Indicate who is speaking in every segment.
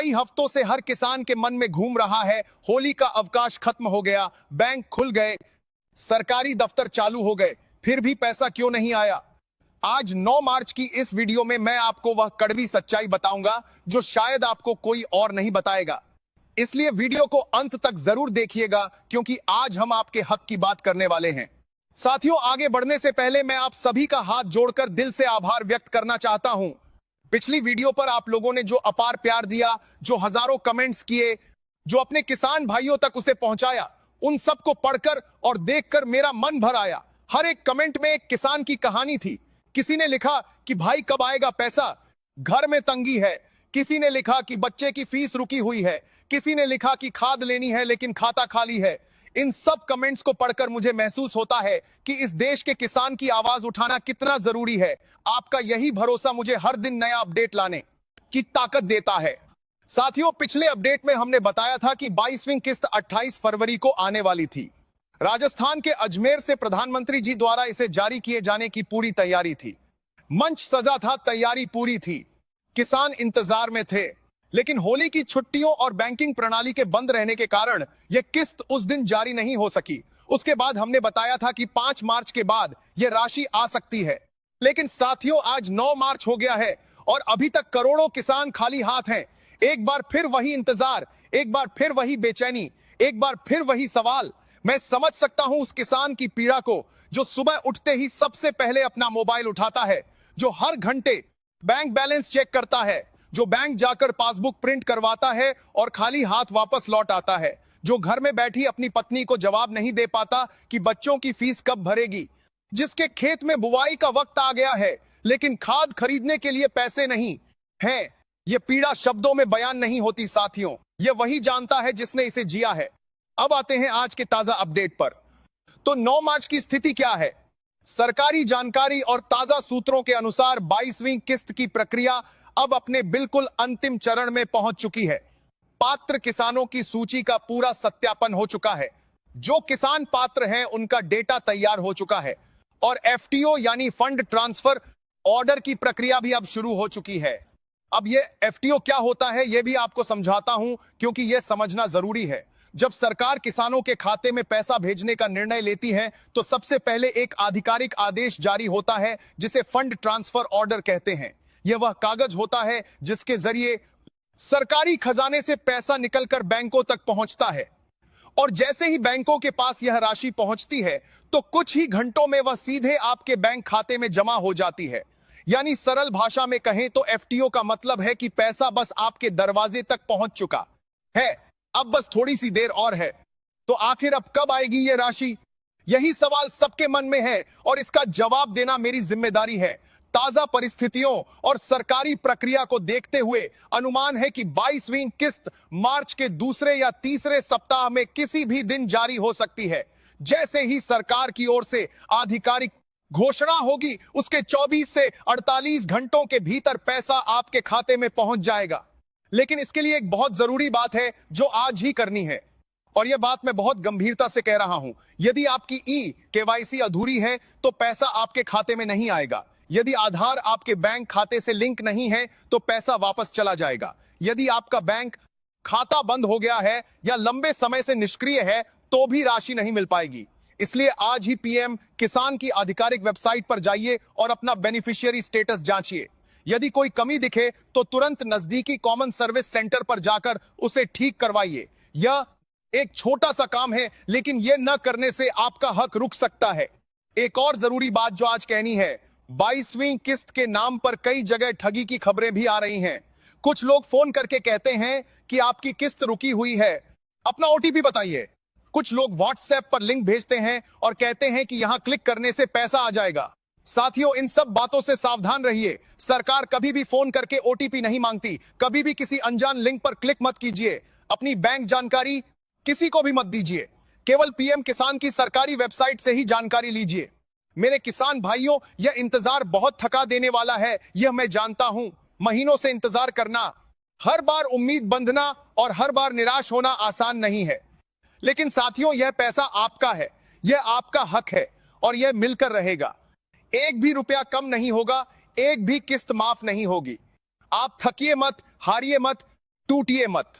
Speaker 1: कई हफ्तों से हर किसान के मन में घूम रहा है, होली का अवकाश खत्म हो गया, बैंक खुल गए, सरकारी दफ्तर चालू हो गए, फिर भी पैसा क्यों नहीं आया। आज 9 मार्च की इस वीडियो में मैं आपको वह कड़वी सच्चाई बताऊंगा जो शायद आपको कोई और नहीं बताएगा। इसलिए वीडियो को अंत तक जरूर देखिएगा, क्योंकि आज हम आपके हक की बात करने वाले हैं। साथियों, आगे बढ़ने से पहले मैं आप सभी का हाथ जोड़कर दिल से आभार व्यक्त करना चाहता हूं। पिछली वीडियो पर आप लोगों ने जो अपार प्यार दिया, जो हजारों कमेंट्स किए, जो अपने किसान भाइयों तक उसे पहुंचाया, उन सबको पढ़कर और देखकर मेरा मन भर आया। हर एक कमेंट में एक किसान की कहानी थी। किसी ने लिखा कि भाई कब आएगा पैसा, घर में तंगी है। किसी ने लिखा कि बच्चे की फीस रुकी हुई है। किसी ने लिखा कि खाद लेनी है लेकिन खाता खाली है। इन सब कमेंट्स को पढ़कर मुझे महसूस होता है कि इस देश के किसान की आवाज उठाना कितना जरूरी है। आपका यही भरोसा मुझे हर दिन नया अपडेट लाने की ताकत देता है। साथियों, पिछले अपडेट में हमने बताया था कि 22वीं किस्त 28 फरवरी को आने वाली थी। राजस्थान के अजमेर से प्रधानमंत्री जी द्वारा इसे जारी किए जाने की पूरी तैयारी थी। मंच सजा था, तैयारी पूरी थी, किसान इंतजार में थे। लेकिन होली की छुट्टियों और बैंकिंग प्रणाली के बंद रहने के कारण यह किस्त उस दिन जारी नहीं हो सकी। उसके बाद हमने बताया था कि 5 मार्च के बाद यह राशि आ सकती है। लेकिन साथियों, आज 9 मार्च हो गया है और अभी तक करोड़ों किसान खाली हाथ हैं। एक बार फिर वही इंतजार, एक बार फिर वही बेचैनी, एक बार फिर वही सवाल। मैं समझ सकता हूं उस किसान की पीड़ा को जो सुबह उठते ही सबसे पहले अपना मोबाइल उठाता है, जो हर घंटे बैंक बैलेंस चेक करता है, जो बैंक जाकर पासबुक प्रिंट करवाता है और खाली हाथ वापस लौट आता है, जो घर में बैठी अपनी पत्नी को जवाब नहीं दे पाता कि बच्चों की फीस कब भरेगी, जिसके खेत में बुआई का वक्त आ गया है लेकिन खाद खरीदने के लिए पैसे नहीं हैं। यह पीड़ा शब्दों में बयान नहीं होती साथियों, यह वही जानता है जिसने इसे जिया है। अब आते हैं आज के ताजा अपडेट पर। तो 9 मार्च की स्थिति क्या है? सरकारी जानकारी और ताजा सूत्रों के अनुसार 22वीं किस्त की प्रक्रिया अब अपने बिल्कुल अंतिम चरण में पहुंच चुकी है। पात्र किसानों की सूची का पूरा सत्यापन हो चुका है। जो किसान पात्र हैं उनका डेटा तैयार हो चुका है और एफटीओ यानी फंड ट्रांसफर ऑर्डर की प्रक्रिया भी अब शुरू हो चुकी है। अब यह एफटीओ क्या होता है यह भी आपको समझाता हूं, क्योंकि यह समझना जरूरी है। जब सरकार किसानों के खाते में पैसा भेजने का निर्णय लेती है तो सबसे पहले एक आधिकारिक आदेश जारी होता है जिसे फंड ट्रांसफर ऑर्डर कहते हैं। यह वह कागज होता है जिसके जरिए सरकारी खजाने से पैसा निकलकर बैंकों तक पहुंचता है और जैसे ही बैंकों के पास यह राशि पहुंचती है तो कुछ ही घंटों में वह सीधे आपके बैंक खाते में जमा हो जाती है। यानी सरल भाषा में कहें तो एफटीओ का मतलब है कि पैसा बस आपके दरवाजे तक पहुंच चुका है, अब बस थोड़ी सी देर और है। तो आखिर अब कब आएगी यह राशि? यही सवाल सबके मन में है और इसका जवाब देना मेरी जिम्मेदारी है। ताजा परिस्थितियों और सरकारी प्रक्रिया को देखते हुए अनुमान है कि 22वीं किस्त मार्च के दूसरे या तीसरे सप्ताह में किसी भी दिन जारी हो सकती है। जैसे ही सरकार की ओर से आधिकारिक घोषणा होगी उसके 24 से 48 घंटों के भीतर पैसा आपके खाते में पहुंच जाएगा। लेकिन इसके लिए एक बहुत जरूरी बात है जो आज ही करनी है, और यह बात मैं बहुत गंभीरता से कह रहा हूं। यदि आपकी केवाईसी अधूरी है तो पैसा आपके खाते में नहीं आएगा। यदि आधार आपके बैंक खाते से लिंक नहीं है तो पैसा वापस चला जाएगा। यदि आपका बैंक खाता बंद हो गया है या लंबे समय से निष्क्रिय है तो भी राशि नहीं मिल पाएगी। इसलिए आज ही पीएम किसान की आधिकारिक वेबसाइट पर जाइए और अपना बेनिफिशियरी स्टेटस जांचिए। यदि कोई कमी दिखे तो तुरंत नजदीकी कॉमन सर्विस सेंटर पर जाकर उसे ठीक करवाइए। यह एक छोटा सा काम है, लेकिन यह न करने से आपका हक रुक सकता है। एक और जरूरी बात जो आज कहनी है, 22वीं किस्त के नाम पर कई जगह ठगी की खबरें भी आ रही हैं। कुछ लोग फोन करके कहते हैं कि आपकी किस्त रुकी हुई है, अपना ओटीपी बताइए। कुछ लोग व्हाट्सएप पर लिंक भेजते हैं और कहते हैं कि यहां क्लिक करने से पैसा आ जाएगा। साथियों, इन सब बातों से सावधान रहिए। सरकार कभी भी फोन करके ओटीपी नहीं मांगती। कभी भी किसी अनजान लिंक पर क्लिक मत कीजिए। अपनी बैंक जानकारी किसी को भी मत दीजिए। केवल पीएम किसान की सरकारी वेबसाइट से ही जानकारी लीजिए। मेरे किसान भाइयों, यह इंतजार बहुत थका देने वाला है, यह मैं जानता हूं। महीनों से इंतजार करना, हर बार उम्मीद बंधना और हर बार निराश होना आसान नहीं है। लेकिन साथियों, यह पैसा आपका है, यह आपका हक है और यह मिलकर रहेगा। एक भी रुपया कम नहीं होगा, एक भी किस्त माफ नहीं होगी। आप थकिए मत, हारिए मत, टूटिए मत।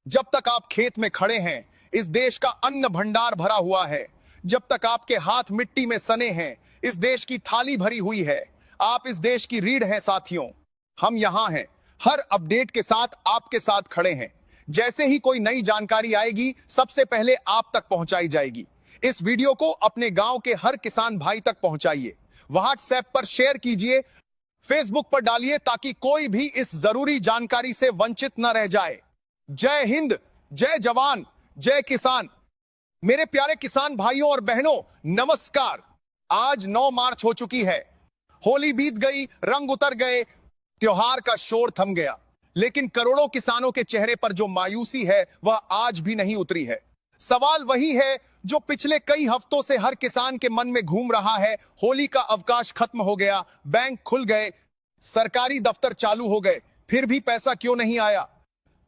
Speaker 1: जब तक आप खेत में खड़े हैं, इस देश का अन्न भंडार भरा हुआ है। जब तक आपके हाथ मिट्टी में सने हैं, इस देश की थाली भरी हुई है। आप इस देश की रीढ़ हैं साथियों। हम यहां हैं, हर अपडेट के साथ आपके साथ खड़े हैं। जैसे ही कोई नई जानकारी आएगी, सबसे पहले आप तक पहुंचाई जाएगी। इस वीडियो को अपने गांव के हर किसान भाई तक पहुंचाइए, व्हाट्सएप पर शेयर कीजिए, फेसबुक पर डालिए, ताकि कोई भी इस जरूरी जानकारी से वंचित न रह जाए। जय हिंद, जय जवान, जय किसान। मेरे प्यारे किसान भाइयों और बहनों, नमस्कार। आज 9 मार्च हो चुकी है। होली बीत गई, रंग उतर गए, त्योहार का शोर थम गया, लेकिन करोड़ों किसानों के चेहरे पर जो मायूसी है वह आज भी नहीं उतरी है। सवाल वही है जो पिछले कई हफ्तों से हर किसान के मन में घूम रहा है। होली का अवकाश खत्म हो गया, बैंक खुल गए, सरकारी दफ्तर चालू हो गए, फिर भी पैसा क्यों नहीं आया?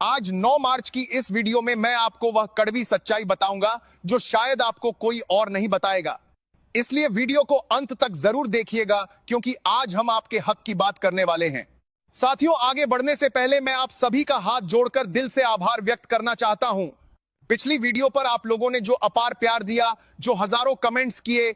Speaker 1: आज 9 मार्च की इस वीडियो में मैं आपको वह कड़वी सच्चाई बताऊंगा जो शायद आपको कोई और नहीं बताएगा। इसलिए वीडियो को अंत तक जरूर देखिएगा, क्योंकि आज हम आपके हक की बात करने वाले हैं। साथियों, आगे बढ़ने से पहले मैं आप सभी का हाथ जोड़कर दिल से आभार व्यक्त करना चाहता हूं। पिछली वीडियो पर आप लोगों ने जो अपार प्यार दिया, जो हजारों कमेंट्स किए,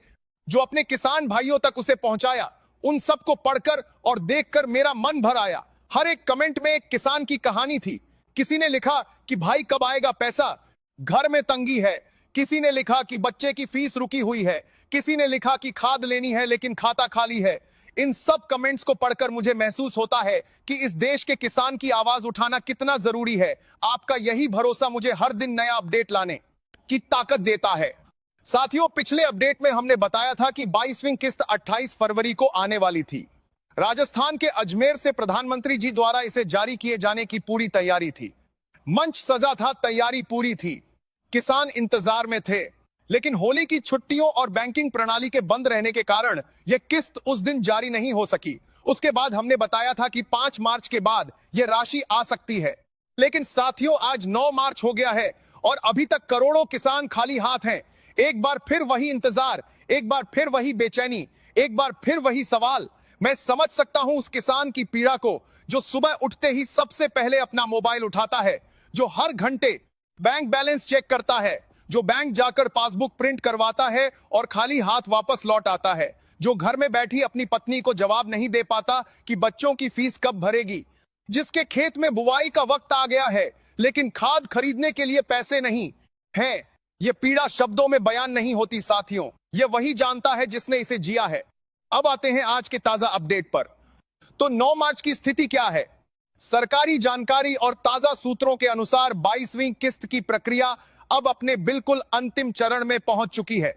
Speaker 1: जो अपने किसान भाइयों तक उसे पहुंचाया, उन सबको पढ़कर और देखकर मेरा मन भर आया। हर एक कमेंट में एक किसान की कहानी थी। किसी ने लिखा कि भाई कब आएगा पैसा, घर में तंगी है। किसी ने लिखा कि बच्चे की फीस रुकी हुई है। किसी ने लिखा कि खाद लेनी है लेकिन खाता खाली है। इन सब कमेंट्स को पढ़कर मुझे महसूस होता है कि इस देश के किसान की आवाज उठाना कितना जरूरी है। आपका यही भरोसा मुझे हर दिन नया अपडेट लाने की ताकत देता है। साथियों, पिछले अपडेट में हमने बताया था कि 22वीं किस्त 28 फरवरी को आने वाली थी। राजस्थान के अजमेर से प्रधानमंत्री जी द्वारा इसे जारी किए जाने की पूरी तैयारी थी। मंच सजा था, तैयारी पूरी थी, किसान इंतजार में थे। लेकिन होली की छुट्टियों और बैंकिंग प्रणाली के बंद रहने के कारण यह किस्त उस दिन जारी नहीं हो सकी। उसके बाद हमने बताया था कि 5 मार्च के बाद यह राशि आ सकती है। लेकिन साथियों, आज 9 मार्च हो गया है और अभी तक करोड़ों किसान खाली हाथ हैं। एक बार फिर वही इंतजार, एक बार फिर वही बेचैनी, एक बार फिर वही सवाल। मैं समझ सकता हूं उस किसान की पीड़ा को जो सुबह उठते ही सबसे पहले अपना मोबाइल उठाता है, जो हर घंटे बैंक बैलेंस चेक करता है, जो बैंक जाकर पासबुक प्रिंट करवाता है और खाली हाथ वापस लौट आता है, जो घर में बैठी अपनी पत्नी को जवाब नहीं दे पाता कि बच्चों की फीस कब भरेगी, जिसके खेत में बुवाई का वक्त आ गया है लेकिन खाद खरीदने के लिए पैसे नहीं है। यह पीड़ा शब्दों में बयान नहीं होती साथियों, यह वही जानता है जिसने इसे जिया है। अब आते हैं आज के ताजा अपडेट पर। तो 9 मार्च की स्थिति क्या है? सरकारी जानकारी और ताजा सूत्रों के अनुसार 22वीं किस्त की प्रक्रिया अब अपने बिल्कुल अंतिम चरण में पहुंच चुकी है।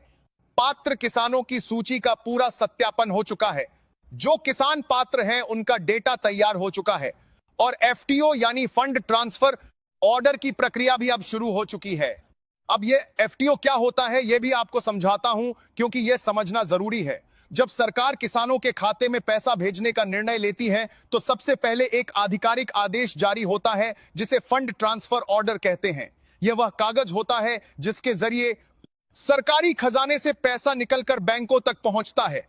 Speaker 1: पात्र किसानों की सूची का पूरा सत्यापन हो चुका है। जो किसान पात्र हैं उनका डेटा तैयार हो चुका है और एफटीओ यानी फंड ट्रांसफर ऑर्डर की प्रक्रिया भी अब शुरू हो चुकी है। अब यह एफटीओ क्या होता है यह भी आपको समझाता हूं, क्योंकि यह समझना जरूरी है। जब सरकार किसानों के खाते में पैसा भेजने का निर्णय लेती है तो सबसे पहले एक आधिकारिक आदेश जारी होता है जिसे फंड ट्रांसफर ऑर्डर कहते हैं। यह वह कागज होता है जिसके जरिए सरकारी खजाने से पैसा निकलकर बैंकों तक पहुंचता है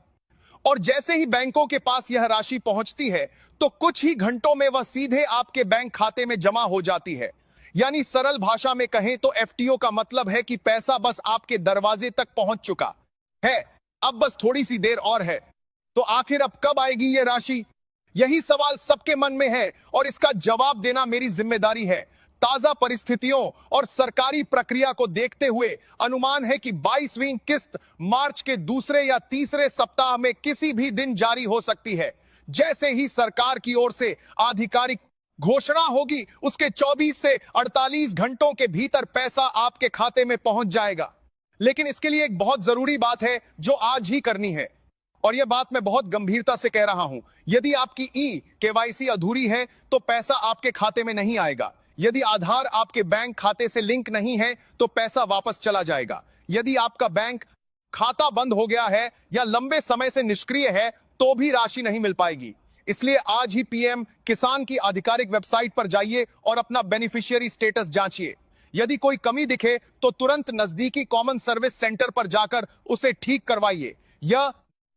Speaker 1: और जैसे ही बैंकों के पास यह राशि पहुंचती है तो कुछ ही घंटों में वह सीधे आपके बैंक खाते में जमा हो जाती है। यानी सरल भाषा में कहें तो एफटीओ का मतलब है कि पैसा बस आपके दरवाजे तक पहुंच चुका है, अब बस थोड़ी सी देर और है। तो आखिर अब कब आएगी यह राशि? यही सवाल सबके मन में है और इसका जवाब देना मेरी जिम्मेदारी है। ताजा परिस्थितियों और सरकारी प्रक्रिया को देखते हुए अनुमान है कि 22वीं किस्त मार्च के दूसरे या तीसरे सप्ताह में किसी भी दिन जारी हो सकती है। जैसे ही सरकार की ओर से आधिकारिक घोषणा होगी, उसके 24 से 48 घंटों के भीतर पैसा आपके खाते में पहुंच जाएगा। लेकिन इसके लिए एक बहुत जरूरी बात है जो आज ही करनी है, और यह बात मैं बहुत गंभीरता से कह रहा हूं। यदि आपकी केवाईसी अधूरी है तो पैसा आपके खाते में नहीं आएगा। यदि आधार आपके बैंक खाते से लिंक नहीं है तो पैसा वापस चला जाएगा। यदि आपका बैंक खाता बंद हो गया है या लंबे समय से निष्क्रिय है तो भी राशि नहीं मिल पाएगी। इसलिए आज ही पीएम किसान की आधिकारिक वेबसाइट पर जाइए और अपना बेनिफिशियरी स्टेटस जांचिए। यदि कोई कमी दिखे तो तुरंत नजदीकी कॉमन सर्विस सेंटर पर जाकर उसे ठीक करवाइए। यह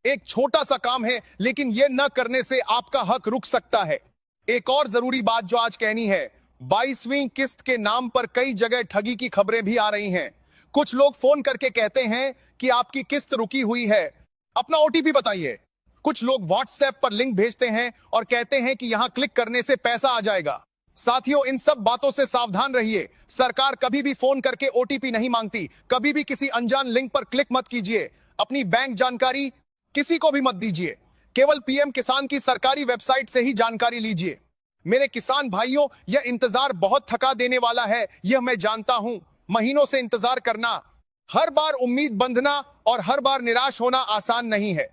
Speaker 1: एक छोटा सा काम है, लेकिन यह न करने से आपका हक रुक सकता है। एक और जरूरी बात जो आज कहनी है 22वीं किस्त के नाम पर कई जगह ठगी की खबरें भी आ रही हैं। कुछ लोग फोन करके कहते हैं कि आपकी किस्त रुकी हुई है, अपना ओटीपी बताइए। कुछ लोग व्हाट्सएप पर लिंक भेजते हैं और कहते हैं कि यहां क्लिक करने से पैसा आ जाएगा। साथियों, इन सब बातों से सावधान रहिए। सरकार कभी भी फोन करके ओटीपी नहीं मांगती। कभी भी किसी अनजान लिंक पर क्लिक मत कीजिए। अपनी बैंक जानकारी किसी को भी मत दीजिए। केवल पीएम किसान की सरकारी वेबसाइट से ही जानकारी लीजिए। मेरे किसान भाइयों, यह इंतजार बहुत थका देने वाला है, यह मैं जानता हूं। महीनों से इंतजार करना, हर बार उम्मीद बंधना और हर बार निराश होना आसान नहीं है।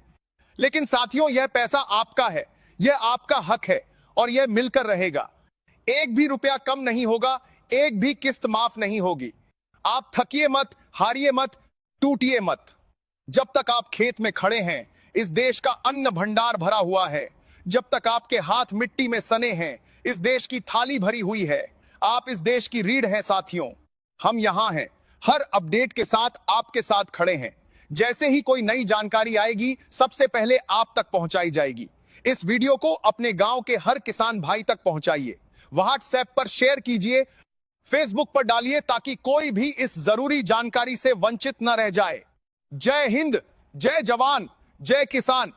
Speaker 1: लेकिन साथियों, यह पैसा आपका है, यह आपका हक है और यह मिलकर रहेगा। एक भी रुपया कम नहीं होगा, एक भी किस्त माफ नहीं होगी। आप थकिए मत, हारिए मत, टूटिए मत। जब तक आप खेत में खड़े हैं, इस देश का अन्न भंडार भरा हुआ है। जब तक आपके हाथ मिट्टी में सने हैं, इस देश की थाली भरी हुई है। आप इस देश की रीढ़ हैं साथियों। हम यहां हैं, हर अपडेट के साथ आपके साथ खड़े हैं। जैसे ही कोई नई जानकारी आएगी, सबसे पहले आप तक पहुंचाई जाएगी। इस वीडियो को अपने गांव के हर किसान भाई तक पहुंचाइए, व्हाट्सएप पर शेयर कीजिए, फेसबुक पर डालिए, ताकि कोई भी इस जरूरी जानकारी से वंचित न रह जाए। जय हिंद, जय जवान, जय किसान।